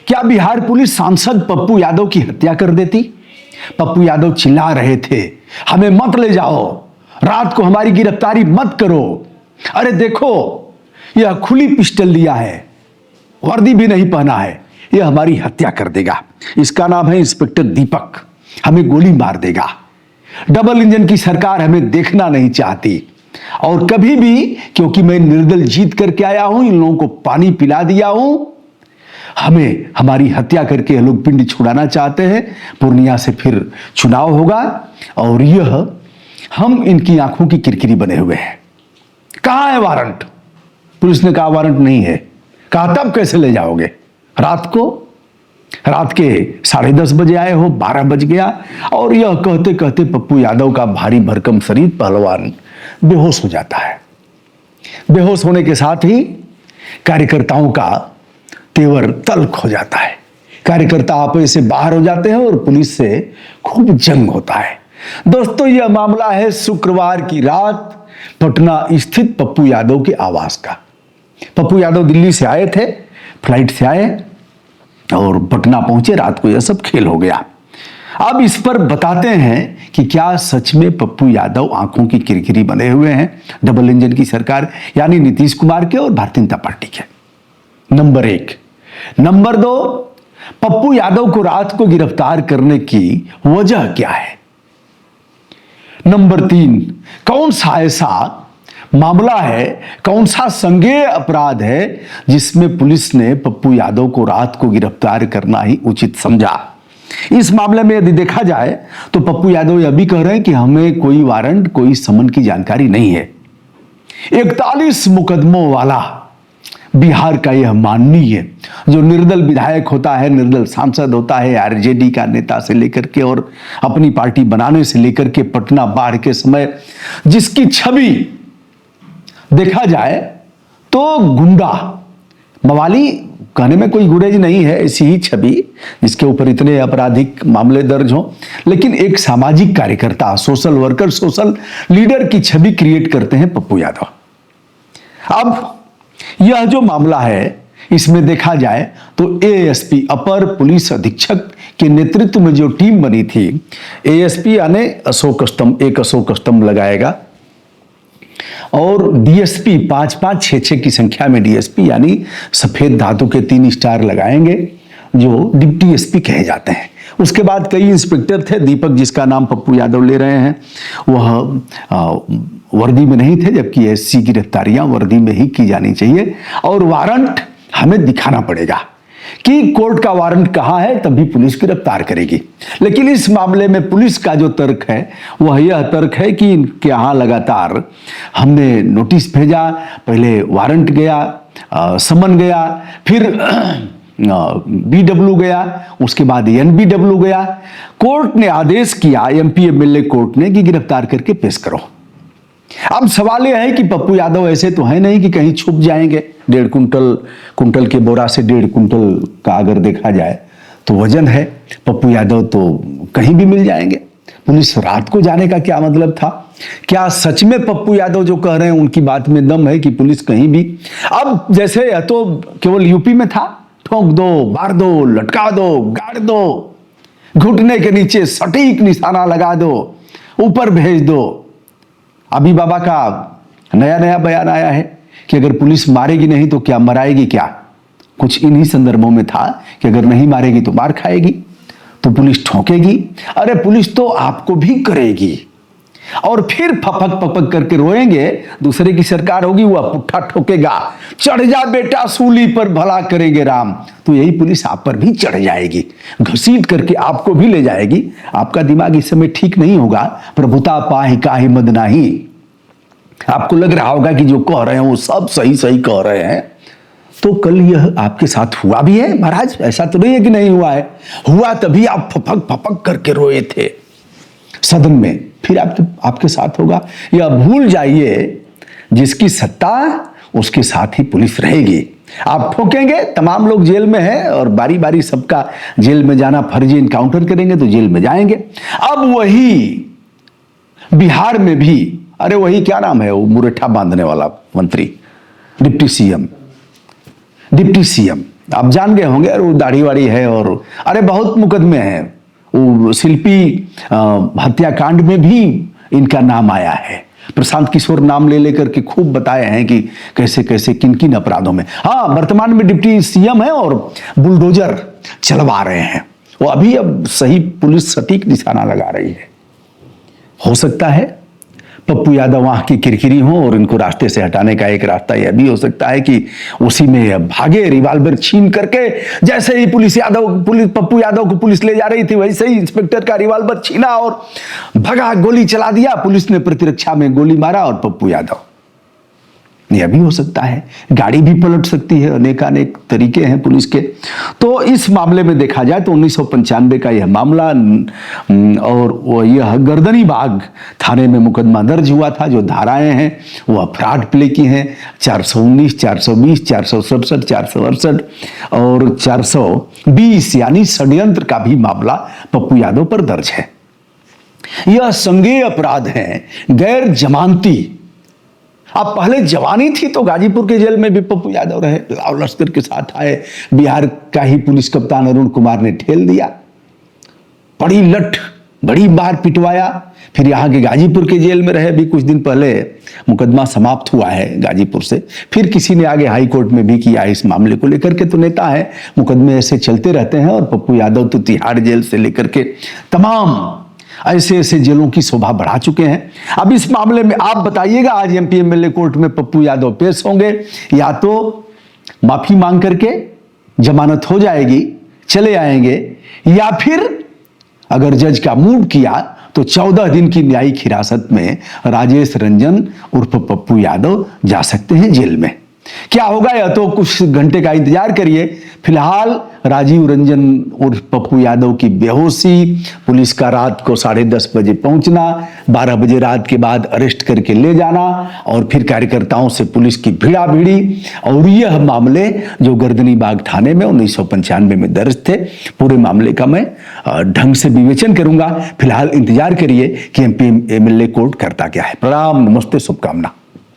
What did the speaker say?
क्या बिहार पुलिस सांसद पप्पू यादव की हत्या कर देती? पप्पू यादव चिल्ला रहे थे, हमें मत ले जाओ, रात को हमारी गिरफ्तारी मत करो। अरे देखो, यह खुली पिस्टल लिया है, वर्दी भी नहीं पहना है, यह हमारी हत्या कर देगा। इसका नाम है इंस्पेक्टर दीपक, हमें गोली मार देगा। डबल इंजन की सरकार हमें देखना नहीं चाहती, और कभी भी, क्योंकि मैं निर्दल जीत करके आया हूं, इन लोगों को पानी पिला दिया हूं, हमें हमारी हत्या करके ये लोग पिंड छुड़ाना चाहते हैं। पूर्णिया से फिर चुनाव होगा और यह हम इनकी आंखों की किरकिरी बने हुए हैं। कहां है वारंट? पुलिस ने कहा वारंट नहीं है। कहा तब कैसे ले जाओगे? रात को, रात के 10:30 बजे आए हो, 12 बज गया, और यह कहते कहते पप्पू यादव का भारी भरकम शरीर पहलवान बेहोश हो जाता है। बेहोश होने के साथ ही कार्यकर्ताओं का तेवर तल्ख हो जाता है। कार्यकर्ता आपस से बाहर हो जाते हैं और पुलिस से खूब जंग होता है। दोस्तों, यह मामला है शुक्रवार की रात पटना स्थित पप्पू यादव के आवास का। पप्पू यादव दिल्ली से आए थे, फ्लाइट से आए और पटना पहुंचे। रात को यह सब खेल हो गया। अब इस पर बताते हैं कि क्या सच में पप्पू यादव आंखों की किरकिरी बने हुए हैं डबल इंजन की सरकार यानी नीतीश कुमार के और भारतीय जनता पार्टी के। नंबर 1। नंबर 2, पप्पू यादव को रात को गिरफ्तार करने की वजह क्या है? नंबर 3, कौन सा ऐसा मामला है, कौन सा संज्ञेय अपराध है जिसमें पुलिस ने पप्पू यादव को रात को गिरफ्तार करना ही उचित समझा? इस मामले में यदि देखा जाए तो पप्पू यादव यह भी कह रहे हैं कि हमें कोई वारंट, कोई समन की जानकारी नहीं है। 41 मुकदमों वाला बिहार का यह माननीय जो निर्दल विधायक होता है, निर्दल सांसद होता है, आरजेडी का नेता से लेकर के और अपनी पार्टी बनाने से लेकर के पटना बाढ़ के समय जिसकी छवि देखा जाए तो गुंडा, मवाली कहने में कोई गुरेज नहीं है, ऐसी ही छवि जिसके ऊपर इतने आपराधिक मामले दर्ज हों, लेकिन एक सामाजिक कार्यकर्ता, सोशल वर्कर, सोशल लीडर की छवि क्रिएट करते हैं पप्पू यादव। अब यह जो मामला है, इसमें देखा जाए तो एएसपी, अपर पुलिस अधीक्षक के नेतृत्व में जो टीम बनी थी, एएसपी यानी अशोक स्तंभ, एक अशोक स्तंभ लगाएगा और डीएसपी 5-5, 6-6 की संख्या में डीएसपी यानी सफेद धातु के 3 स्टार लगाएंगे जो डिप्टी एसपी कहे जाते हैं। उसके बाद कई इंस्पेक्टर थे। दीपक, जिसका नाम पप्पू यादव ले रहे हैं, वह वर्दी में नहीं थे, जबकि ऐसी गिरफ्तारियां वर्दी में ही की जानी चाहिए और वारंट हमें दिखाना पड़ेगा कि कोर्ट का वारंट कहां है, तभी पुलिस गिरफ्तार करेगी। लेकिन इस मामले में पुलिस का जो तर्क है वह यह तर्क है कि इनके यहां लगातार हमने नोटिस भेजा, पहले वारंट गया, समन गया, फिर बीडब्ल्यू गया, उसके बाद एनबीडब्ल्यू गया। कोर्ट ने आदेश किया, एमपी एमएलए कोर्ट ने, कि गिरफ्तार करके पेश करो। अब सवाल यह है कि पप्पू यादव ऐसे तो है नहीं कि कहीं छुप जाएंगे। 1.5 कुंटल के बोरा से 1.5 कुंटल का अगर देखा जाए तो वजन है। पप्पू यादव तो कहीं भी मिल जाएंगे। पुलिस रात को जाने का क्या मतलब था? क्या सच में पप्पू यादव जो कह रहे हैं उनकी बात में दम है कि पुलिस कहीं भी? अब जैसे यह तो केवल यूपी में था, ठोक दो, मार दो, लटका दो, गाड़ दो, घुटने के नीचे सटीक निशाना लगा दो, ऊपर भेज दो। अभी बाबा का नया नया बयान आया है कि अगर पुलिस मारेगी नहीं तो क्या मराएगी क्या? कुछ इन्हीं संदर्भों में था कि अगर नहीं मारेगी तो मार खाएगी, तो पुलिस ठोकेगी। अरे पुलिस तो आपको भी करेगी और फिर फपक पपक करके रोएंगे। दूसरे की सरकार होगी, वह पुट्ठा ठोकेगा, चढ़ जा बेटा सूली पर भला करेंगे राम, तो यही पुलिस आप पर भी चढ़ जाएगी, घसीट करके आपको भी ले जाएगी। आपका दिमाग इस समय ठीक नहीं होगा। प्रभुता पाहि काहि मद नाही। आपको लग रहा होगा कि जो कह रहे हैं वो सब सही सही कह रहे हैं। तो कल यह आपके साथ हुआ भी है महाराज, ऐसा तो नहीं है कि नहीं हुआ है। हुआ तभी आप फपक फपक करके रोए थे सदन में, फिर आपके साथ होगा। या भूल जाइए, जिसकी सत्ता उसके साथ ही पुलिस रहेगी। आप ठोकेंगे, तमाम लोग जेल में हैं और बारी बारी सबका जेल में जाना फर्जी, इनकाउंटर करेंगे तो जेल में जाएंगे। अब वही बिहार में भी, अरे वही क्या नाम है वो मुरेठा बांधने वाला मंत्री, डिप्टी सीएम आप जान गए होंगे, अरे वो दाढ़ी वाड़ी है, और अरे बहुत मुकदमे हैं। वो शिल्पी हत्याकांड में भी इनका नाम आया है। प्रशांत किशोर नाम ले लेकर के खूब बताए हैं कि कैसे कैसे किन किन अपराधों में। हाँ, वर्तमान में डिप्टी सीएम है और बुलडोजर चलवा रहे हैं वो। अभी अब सही पुलिस सटीक निशाना लगा रही है। हो सकता है पप्पू यादव वहां की किरकिरी हो और इनको रास्ते से हटाने का एक रास्ता यह भी हो सकता है कि उसी में भागे, रिवाल्वर छीन करके। जैसे ही पुलिस पप्पू यादव को पुलिस ले जा रही थी, वैसे ही इंस्पेक्टर का रिवाल्वर छीना और भगा, गोली चला दिया। पुलिस ने प्रतिरक्षा में गोली मारा और पप्पू यादव। यह भी हो सकता है, गाड़ी भी पलट सकती है। अनेकानेक तरीके हैं पुलिस के। तो इस मामले में देखा जाए तो 1995 का यह मामला, और यह गर्दनी बाग थाने में मुकदमा दर्ज हुआ था। जो धाराएं हैं वो फ्रॉड प्ले की हैं, 419, 420, 467, 468 और 420, यानी षड्यंत्र का भी मामला पप्पू यादव पर दर्ज है। यह संज्ञेय अपराध है, गैर जमानती। अब पहले जवानी थी तो गाजीपुर के जेल में भी पप्पू यादव रहे, लाव लश्कर के साथ आए। बिहार का ही पुलिस कप्तान अरुण कुमार ने ठेल दिया, बड़ी लठ, बड़ी बार पिटवाया। फिर यहाँ के गाजीपुर के जेल में रहे। भी कुछ दिन पहले मुकदमा समाप्त हुआ है गाजीपुर से। फिर किसी ने आगे हाई कोर्ट में भी किया इस मामले को लेकर के। तो नेता है, मुकदमे ऐसे चलते रहते हैं। और पप्पू यादव तो तिहाड़ जेल से लेकर के तमाम ऐसे ऐसे जेलों की शोभा बढ़ा चुके हैं। अब इस मामले में आप बताइएगा, आज एमपी एमएलए कोर्ट में पप्पू यादव पेश होंगे, या तो माफी मांग करके जमानत हो जाएगी, चले आएंगे, या फिर अगर जज का मूड किया तो 14 दिन की न्यायिक हिरासत में राजेश रंजन उर्फ पप्पू यादव जा सकते हैं जेल में। क्या होगा यह तो कुछ घंटे का इंतजार करिए। फिलहाल राजीव रंजन उर्फ पप्पू यादव की बेहोशी, पुलिस का रात को 10:30 बजे पहुंचना, 12 बजे रात के बाद अरेस्ट करके ले जाना, और फिर कार्यकर्ताओं से पुलिस की भिड़ा भिड़ी, और यह मामले जो गर्दनी बाग थाने में 1995 में दर्ज थे, पूरे मामले का मैं ढंग से विवेचन करूंगा। फिलहाल इंतजार करिए कि एमपी एमएलए कोर्ट करता क्या है। प्रणाम, नमस्ते, शुभकामना।